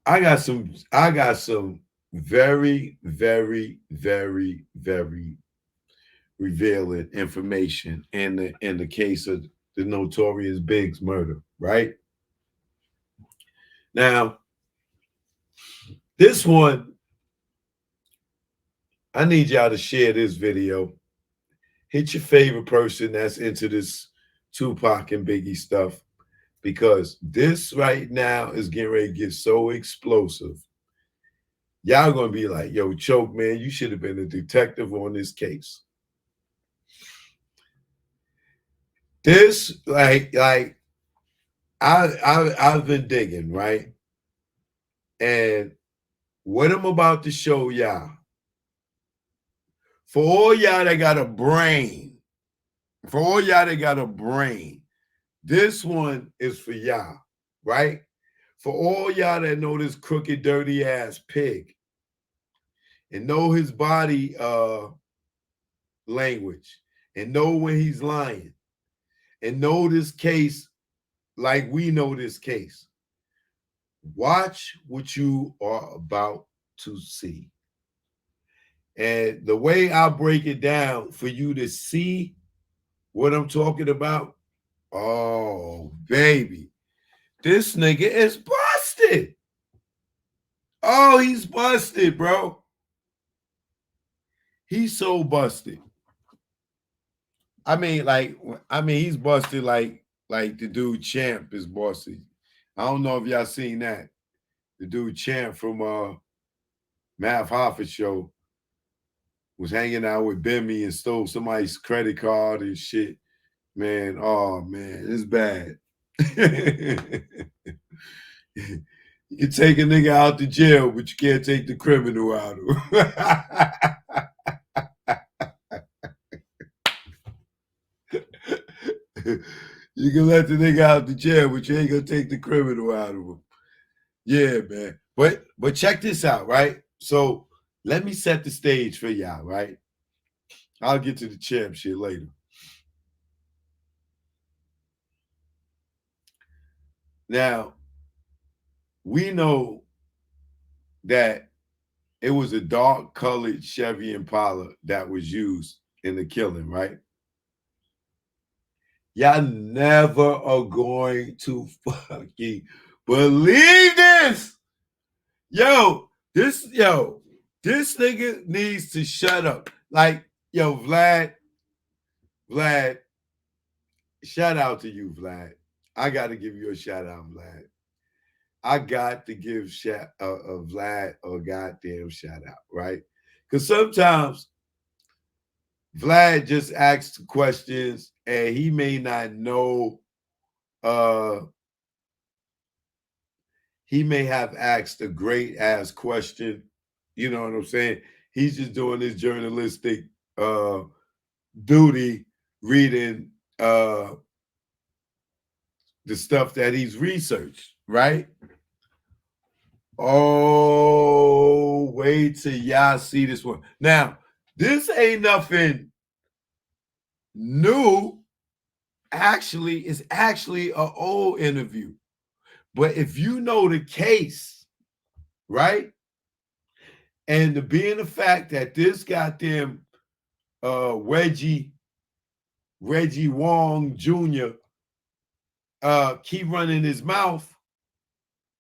I got some very, very, very, very revealing information in the case of the notorious Biggs murder, right? Now, this one, I need y'all to share this video. Hit your favorite person that's into this Tupac and Biggie stuff because this right now is getting ready to get so explosive. Y'all gonna be like, yo, Choke, man, you should have been a detective on this case. This, I've been digging, right? And what I'm about to show y'all, for all y'all that got a brain, for all y'all that got a brain, this one is for y'all, right? For all y'all that know this crooked, dirty ass pig and know his body language and know when he's lying and know this case like we know this case. Watch what you are about to see. And the way I break it down for you to see what I'm talking about, oh, baby, this nigga is busted. Oh, he's busted, bro. He's so busted. He's busted like the dude Champ is busted. I don't know if y'all seen that. The dude Champ from Math Hoffa show was hanging out with Bimmy and stole somebody's credit card and shit. Man, oh man, it's bad. You can take a nigga out to jail, but you can't take the criminal out of him. You can let the nigga out the jail, but you ain't gonna take the criminal out of him. Yeah, man. But check this out, right? So let me set the stage for y'all, right? I'll get to the champ shit later. Now, we know that it was a dark colored Chevy Impala that was used in the killing, right? Y'all never are going to fucking believe this. This nigga needs to shut up. Like, yo, Vlad, shout out to you, Vlad. I got to give you a shout out, Vlad. I got to give Vlad a goddamn shout out, right? Because sometimes Vlad just asks questions and he may not know. He may have asked a great ass question. You know what I'm saying? He's just doing his journalistic duty, reading the stuff that he's researched, right? Oh, wait till y'all see this one. Now, this ain't nothing new. Actually, it's actually an old interview. But if you know the case, right? And the being the fact that this goddamn Reggie Wong Jr. Keep running his mouth,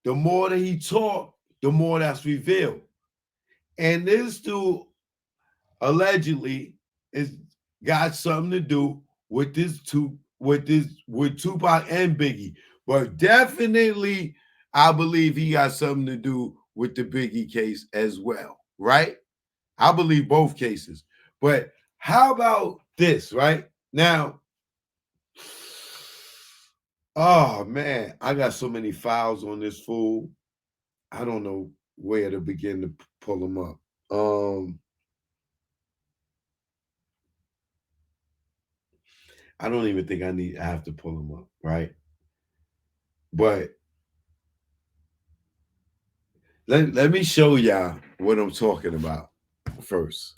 the more that he talk, the more that's revealed. And this dude allegedly is got something to do with with Tupac and Biggie. But definitely, I believe he got something to do with the Biggie case as well, right? I believe both cases. But how about this, right? Now, oh man, I got so many files on this fool. I don't know where to begin to pull them up. I don't even think I have to pull them up, right? But let me show y'all what I'm talking about first.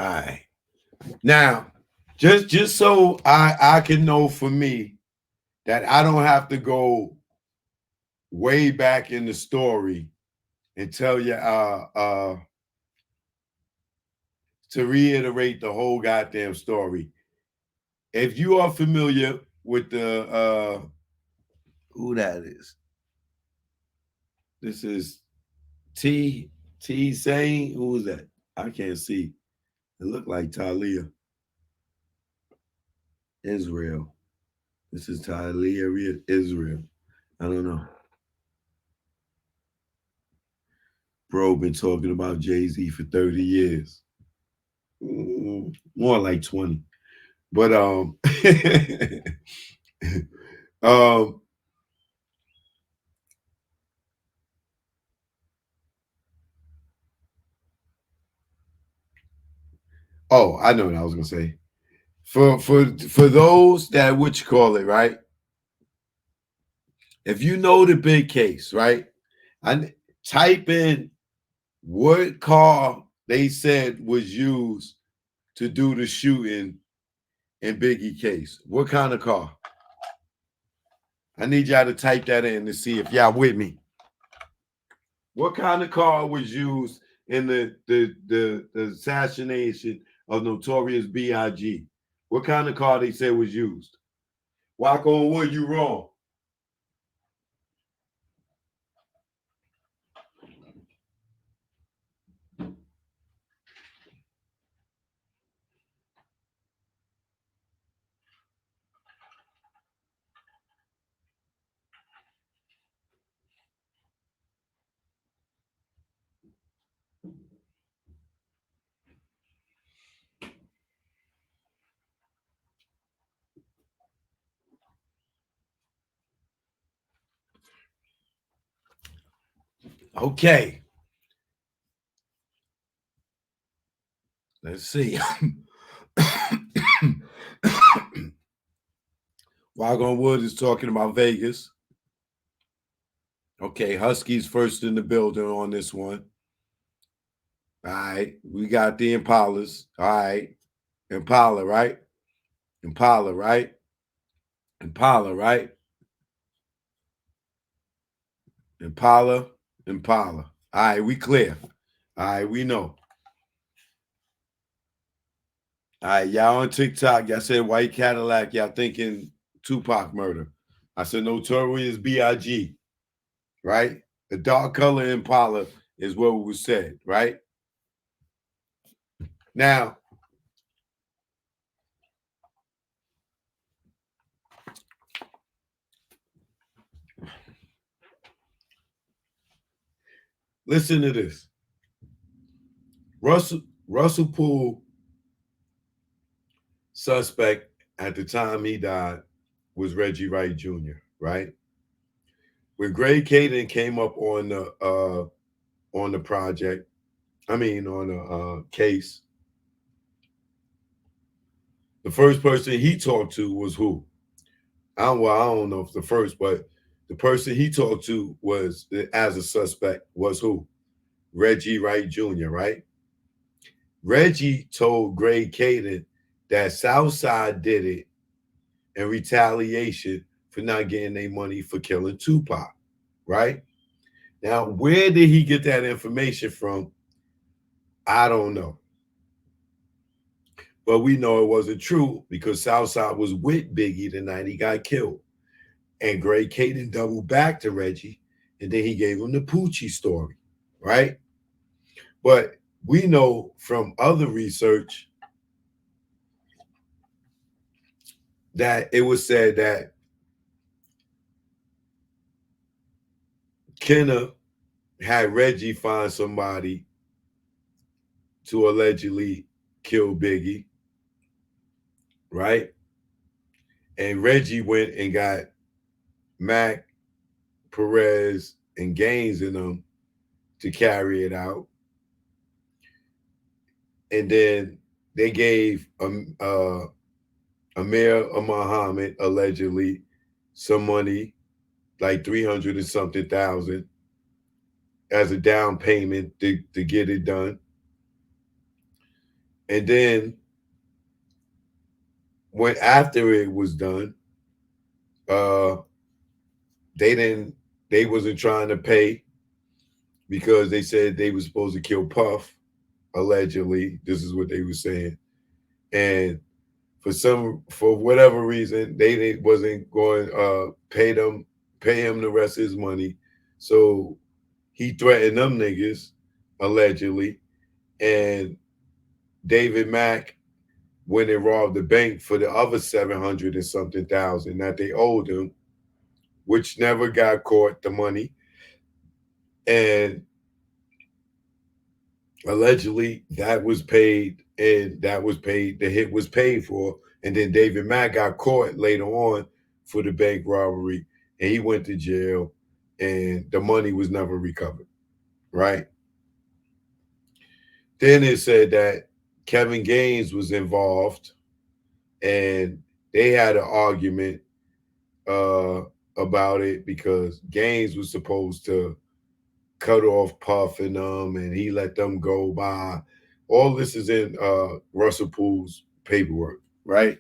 All right. Now, just so I can know for me that I don't have to go way back in the story and tell you to reiterate the whole goddamn story. If you are familiar with the who that is, this is T saying who is that? I can't see. It looked like Talia Israel. This is Talia Israel. I don't know. Bro been talking about Jay-Z for 30 years. More like 20. But um oh, I know what I was gonna say. For those that what you call it, right? If you know the big case, right? I type in what car they said was used to do the shooting in Biggie case. What kind of car? I need y'all to type that in to see if y'all with me. What kind of car was used in the assassination of Notorious B.I.G.? What kind of car they said was used? Walk on wood, you wrong. Okay, let's see. Wagon Wood is talking about Vegas. Okay, Husky's first in the building on this one. All right, we got the Impalas. All right, Impala, right? Impala, right? Impala, right? Impala, Impala. All right, we clear. All right, we know. All right, y'all on TikTok, y'all said white Cadillac, y'all thinking Tupac murder. I said Notorious B.I.G., right? The dark color Impala is what was said, right? Now, listen to this. Russell Poole, suspect at the time he died, was Reggie Wright Jr., right? When Greg Caden came up on the project, I mean on the case, the first person he talked to was who? I don't know if the first, but the person he talked to was as a suspect was who? Reggie Wright Jr., right? Reggie told Greg Caden that Southside did it in retaliation for not getting their money for killing Tupac, right? Now, where did he get that information from? I don't know. But we know it wasn't true because Southside was with Biggie the night he got killed. And Greg Caden doubled back to Reggie, and then he gave him the Poochie story, right? But we know from other research that it was said that Kenner had Reggie find somebody to allegedly kill Biggie, right? And Reggie went and got Mac, Perez, and Gaines in them to carry it out. And then they gave Amir Muhammad allegedly some money, like 300 and something thousand, as a down payment to get it done. And then when after it was done, uh, they wasn't trying to pay because they said they were supposed to kill Puff. Allegedly, this is what they were saying, and for whatever reason they wasn't going pay him the rest of his money, so he threatened them niggas allegedly, and David Mack went and robbed the bank for the other 700 and something thousand that they owed him, which never got caught, the money. And allegedly that was paid, the hit was paid for. And then David Mack got caught later on for the bank robbery, and he went to jail, and the money was never recovered, right? Then it said that Kevin Gaines was involved, and they had an argument uh, about it because Gaines was supposed to cut off Puff and them, and he let them go by. All this is in Russell Poole's paperwork, right?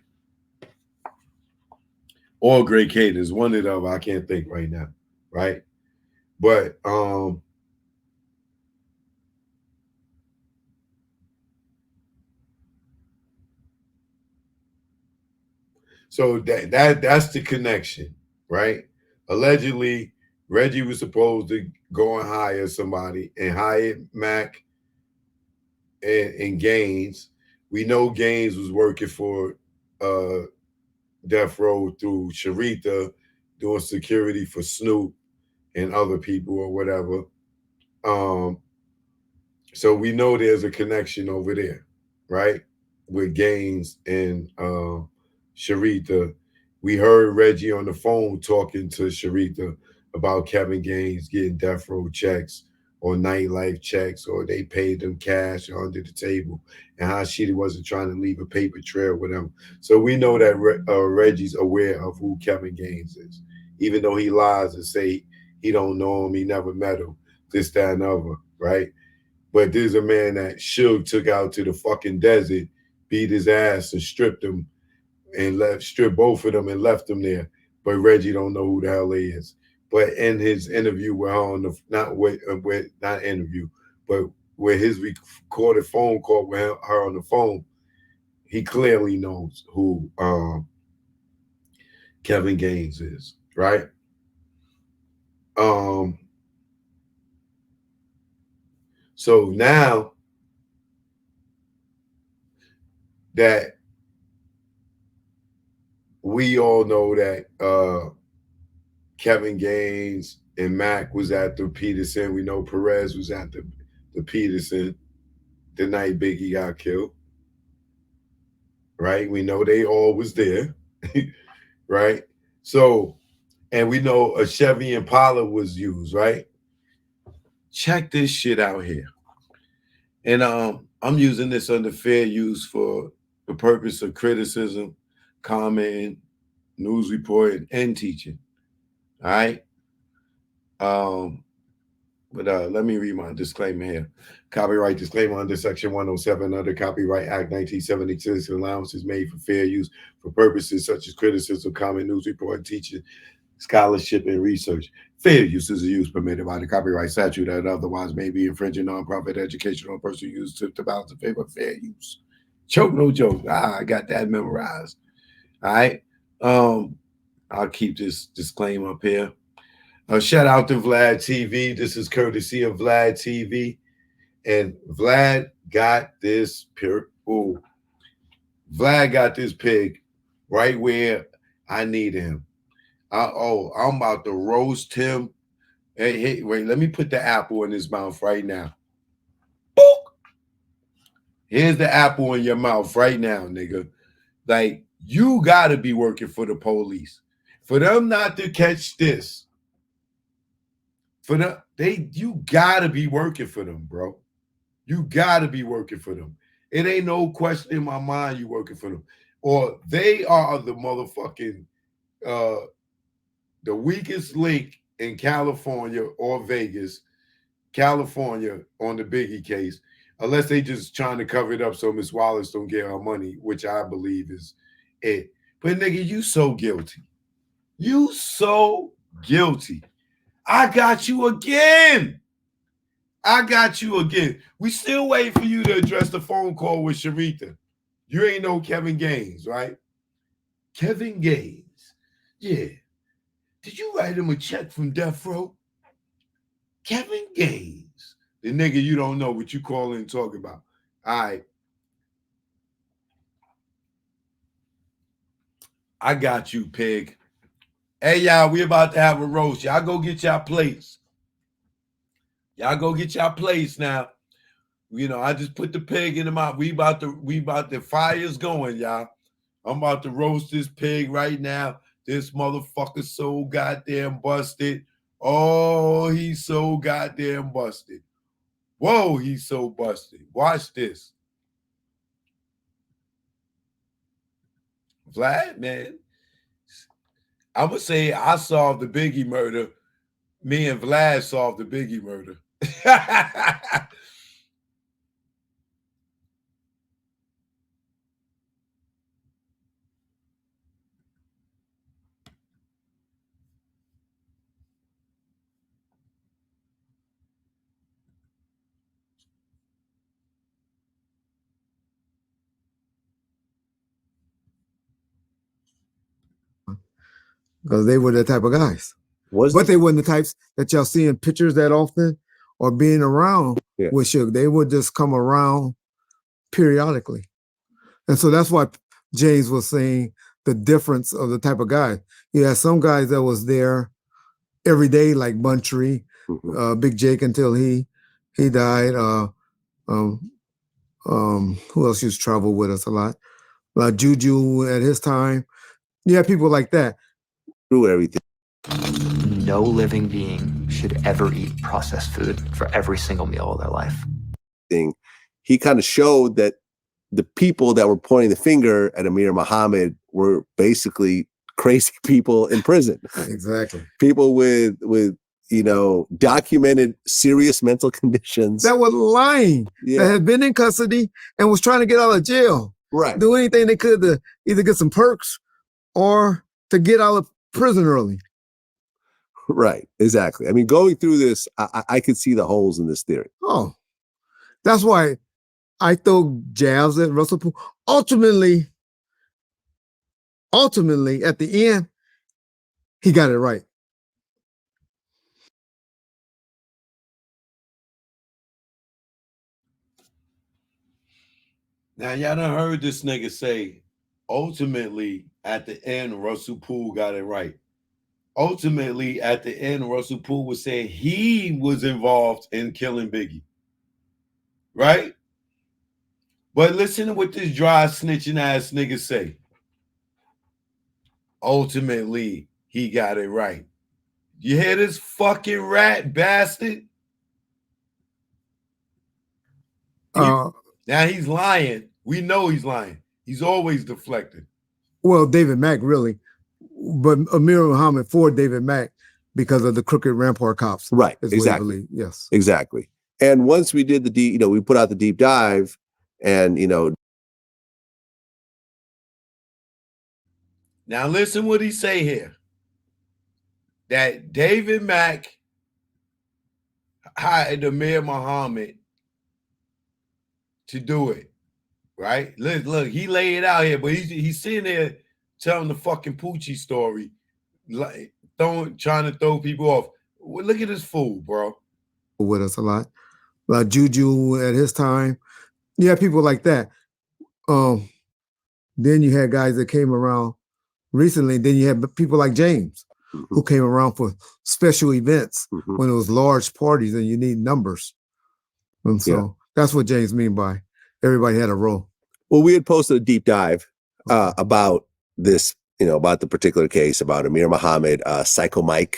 Or Great Cadence, one of them. I can't think right now, right? But so that's the connection, right? Allegedly, Reggie was supposed to go and hire somebody and hire Mac and Gaines. We know Gaines was working for uh, Death Row through Sharita, doing security for Snoop and other people or whatever. Um, so we know there's a connection over there, right? With Gaines and Sharita. We heard Reggie on the phone talking to Sharita about Kevin Gaines getting death row checks or nightlife checks, or they paid them cash under the table, and how she wasn't trying to leave a paper trail with them. So we know that Reggie's aware of who Kevin Gaines is, even though he lies and say he don't know him, he never met him, this, that, and other, right? But there's a man that Suge took out to the fucking desert, beat his ass and stripped him, and stripped both of them and left them there. But Reggie don't know who the hell he is. But in his interview with her on the not interview, but with his recorded phone call with her on the phone, he clearly knows who Kevin Gaines is, right? Um, so now that we all know that Kevin Gaines and Mac was at the Peterson. We know Perez was at the Peterson the night Biggie got killed. Right? We know they all was there. Right? So, and we know a Chevy Impala was used, right? Check this shit out here. And I'm using this under fair use for the purpose of criticism, commenting, news reporting, and teaching. All right. But let me read my disclaimer here. Copyright disclaimer under Section 107 of the Copyright Act 1976. Allowance is made for fair use for purposes such as criticism, comment, news report, teaching, scholarship, and research. Fair use is a use permitted by the copyright statute that otherwise may be infringing nonprofit educational or personal use to balance in favor of fair use. Choke, no joke. I got that memorized. All right. I'll keep this disclaimer up here. Shout out to Vlad TV. This is courtesy of Vlad TV. And Vlad got this Vlad got this pig right where I need him. I'm about to roast him. Hey, wait, let me put the apple in his mouth right now. Boop. Here's the apple in your mouth right now, nigga. Like, you gotta be working for the police. For them not to catch this, you gotta be working for them, bro. You gotta be working for them. It ain't no question in my mind you working for them. Or they are the motherfucking the weakest link in California or Vegas, California on the Biggie case. unless they just trying to cover it up so Miss Wallace don't get her money, which I believe is it. But nigga, you so guilty. You so guilty. I got you again. I got you again. We still waiting for you to address the phone call with Sharita. You ain't no Kevin Gaines, right? Kevin Gaines. Yeah. Did you write him a check from Death Row? Kevin Gaines. The nigga you don't know what you call and talk about. All right. I got you, pig. Hey, y'all, we about to have a roast. Y'all go get y'all plates. Y'all go get y'all plates now. You know, I just put the pig in the mouth. We about the fire's going, y'all. I'm about to roast this pig right now. This motherfucker's so goddamn busted. Oh, he's so goddamn busted. Whoa, he's so busted. Watch this. Vlad, man. I'm going to say I solved the Biggie murder. Me and Vlad solved the Biggie murder. Because they were the type of guys. But they weren't the types that y'all see in pictures that often or being around with Suge. They would just come around periodically. And so that's why James was saying the difference of the type of guy. You had some guys that was there every day, like Buntree, Big Jake until he died. Who else used to travel with us a lot? Juju at his time. You had people like that. Through everything. No living being should ever eat processed food for every single meal of their life. He kind of showed that the people that were pointing the finger at Amir Muhammad were basically crazy people in prison. Exactly. People with you know, documented serious mental conditions. That were lying. Yeah. That had been in custody and was trying to get out of jail. Right. Do anything they could to either get some perks or to get out of prison early. Right. Exactly. I mean, going through this, I could see the holes in this theory. Oh, that's why I throw jabs at Russell Poole. Ultimately, at the end, he got it right. Now, y'all done heard this nigga say, ultimately, at the end, Russell Poole got it right. Ultimately, at the end, Russell Poole was saying he was involved in killing Biggie. Right? But listen to what this dry snitching ass nigga say. Ultimately, he got it right. You hear this fucking rat bastard? Now he's lying. We know he's lying. He's always deflecting. Well, David Mack, really. But Amir Muhammad for David Mack because of the crooked Rampart cops. Right. Exactly. Yes. Exactly. And once we did we put out the deep dive and, Now listen what he say here. That David Mack hired Amir Muhammad to do it. Right? Look, he laid it out here, but he's sitting there telling the fucking Poochie story, like trying to throw people off. Well, look at this fool, bro. With us a lot. Juju at his time. You had people like that. Then you had guys that came around recently. Then you had people like James, who came around for special events when it was large parties and you need numbers. And so that's what James mean by everybody had a role. Well, we had posted a deep dive about this, about the particular case, about Amir Muhammad, Psycho Mike,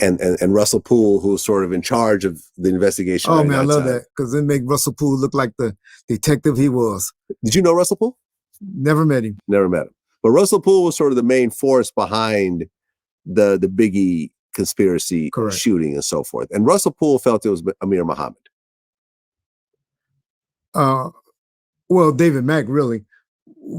and Russell Poole, who was sort of in charge of the investigation. Oh, man, I love that because it make Russell Poole look like the detective he was. Did you know Russell Poole? Never met him. Never met him. But Russell Poole was sort of the main force behind the Biggie conspiracy shooting and so forth. And Russell Poole felt it was Amir Muhammad. Well, David Mack really,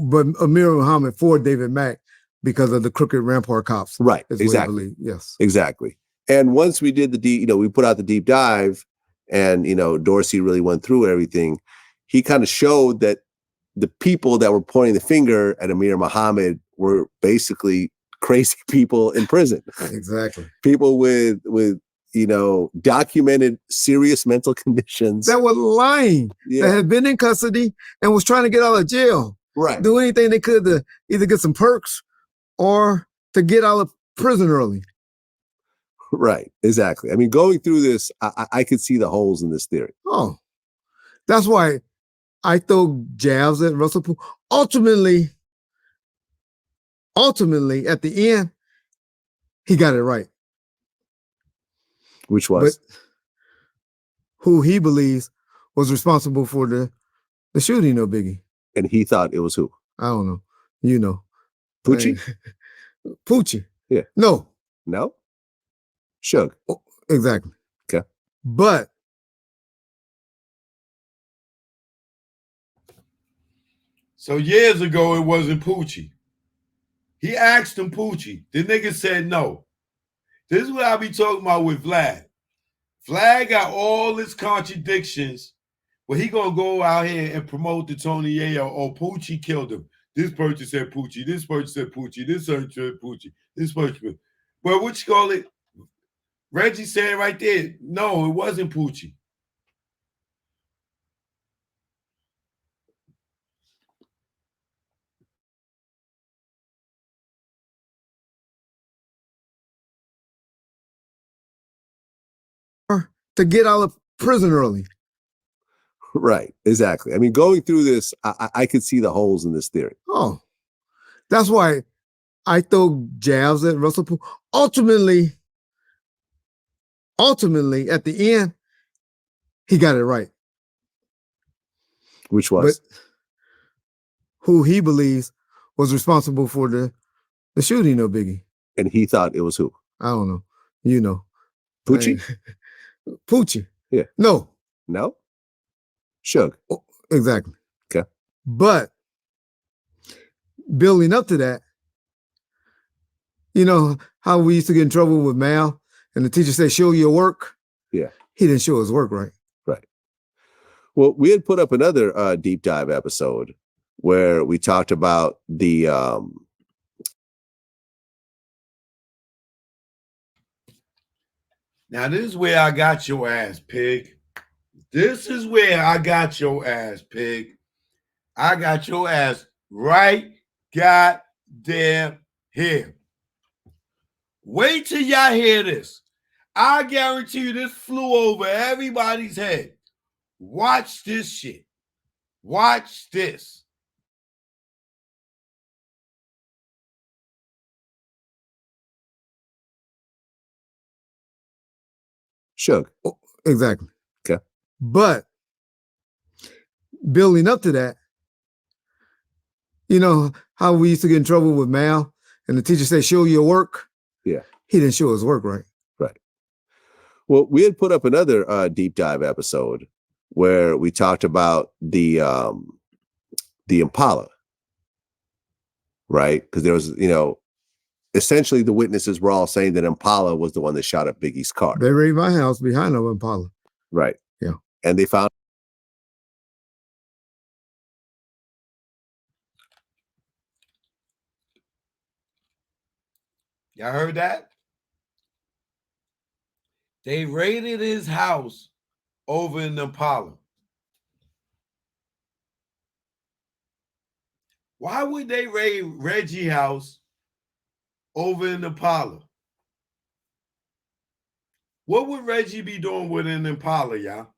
but Amir Muhammad for David Mack because of the crooked Rampart cops. Right. Is Exactly. what I believe. Yes. Exactly. And once we did we put out the deep dive, and Dorsey really went through everything. He kind of showed that the people that were pointing the finger at Amir Muhammad were basically crazy people in prison. Exactly. People with documented serious mental conditions. That were lying. Yeah. That had been in custody and was trying to get out of jail. Right. Do anything they could to either get some perks or to get out of prison early. Right. Exactly. I mean, going through this, I could see the holes in this theory. Oh, that's why I throw jabs at Russell Poole. Ultimately, at the end, he got it right. Which was? But who he believes was responsible for the shooting of Biggie. And he thought it was who? I don't know. You know. Poochie? Poochie. Yeah. No. No? Suge. Oh, exactly. Okay. But so years ago, it wasn't Poochie. He asked him Poochie. The nigga said no. This is what I be talking about with Vlad. Vlad got all his contradictions, but he gonna go out here and promote the Tony Yayo. Oh, Poochie killed him. This person said Poochie. This person said Poochie. This person said Poochie. This person. Well, what you call it? Reggie said right there, no, it wasn't Poochie. to get out of prison early. Right. Exactly. I mean, going through this, I could see the holes in this theory. Oh, that's why I throw jabs at Russell Poole. Ultimately, at the end, he got it right. Which was? But who he believes was responsible for the shooting of Biggie. And he thought it was who? I don't know. You know. Poochie? Poochie. Yeah. No. No? Suge. Oh, exactly. Okay. But building up to that, you know how we used to get in trouble with Mal and the teacher said, show your work? Yeah. He didn't show his work right. Right. Well, we had put up another deep dive episode where we talked about the Now, this is where I got your ass, pig. This is where I got your ass, pig. I got your ass right goddamn here. Wait till y'all hear this. I guarantee you this flew over everybody's head. Watch this shit. Watch this. Suge. Oh, exactly. Okay. But building up to that, you know how we used to get in trouble with Mal and the teacher said, show your work? Yeah. He didn't show his work right. Right. Well, we had put up another deep dive episode where we talked about the Impala, right? Because there was, essentially the witnesses were all saying that Impala was the one that shot up Biggie's car. They raided my house behind the Impala. Right. Yeah. And they found. Y'all heard that? They raided his house over in Impala. Why would they raid Reggie's house over in Impala? What would Reggie be doing with an Impala, y'all?